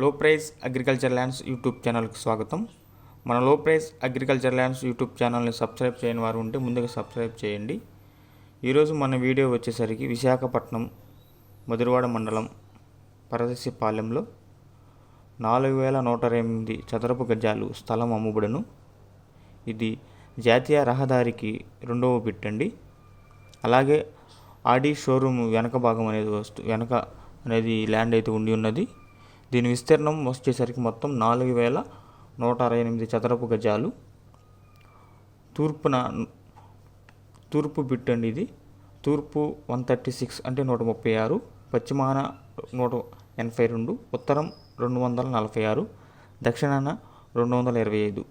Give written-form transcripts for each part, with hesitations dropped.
లో price agriculture lands YouTube ఛానల్కి స్వాగతం. మన లో ప్రైస్ అగ్రికల్చర్ ల్యాండ్స్ యూట్యూబ్ ఛానల్ని సబ్స్క్రైబ్ చేయని వారు ఉంటే ముందుగా సబ్స్క్రైబ్ చేయండి. ఈరోజు మన వీడియో వచ్చేసరికి విశాఖపట్నం మధురవాడ మండలం పరదశిపాలెంలో 4128 చదరపు గజాలు స్థలం అమ్ముబడును. ఇది జాతీయ రహదారికి రెండవ బిట్టండి. అలాగే ఆడి షోరూమ్ వెనక భాగం అనేది ల్యాండ్ అయితే ఉండి ఉన్నది. దీని విస్తీర్ణం వచ్చేసరికి మొత్తం 4128 చదరపు గజాలు. తూర్పు బిట్ అండి. ఇది తూర్పు 136 అంటే 136, పశ్చిమాన 182, ఉత్తరం 246, దక్షిణాన 225.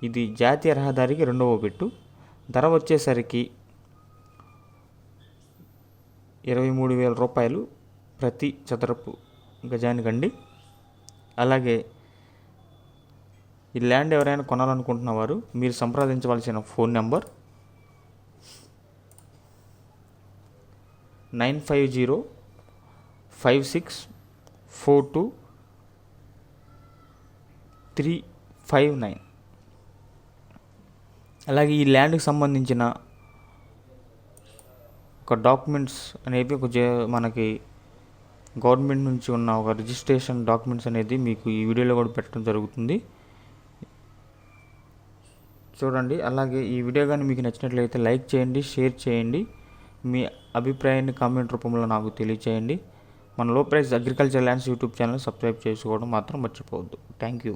ఇది జాతీయ రహదారికి రెండవ బిట్టు. ధర వచ్చేసరికి 23,000 రూపాయలు ప్రతి చదరపు గజానికండి. అలాగే ఈ ల్యాండ్ ఎవరైనా కొనాలనుకుంటున్న వారు మీరు సంప్రదించవలసిన ఫోన్ నెంబర్ 9505642359. అలాగే ఈ ల్యాండ్కి సంబంధించిన ఒక డాక్యుమెంట్స్ అనేవి మనకి గవర్నమెంట్ నుంచి ఉన్న ఒక రిజిస్ట్రేషన్ డాక్యుమెంట్స్ అనేది మీకు ఈ వీడియోలో కూడా పెట్టడం జరుగుతుంది, చూడండి. అలాగే ఈ వీడియో కానీ మీకు నచ్చినట్లయితే లైక్ చేయండి, షేర్ చేయండి. మీ అభిప్రాయాన్ని కామెంట్ రూపంలో నాకు తెలియచేయండి. మన లో price agriculture lands YouTube channel subscribe చేసుకోవడం మాత్రం మర్చిపోవద్దు. Thank you.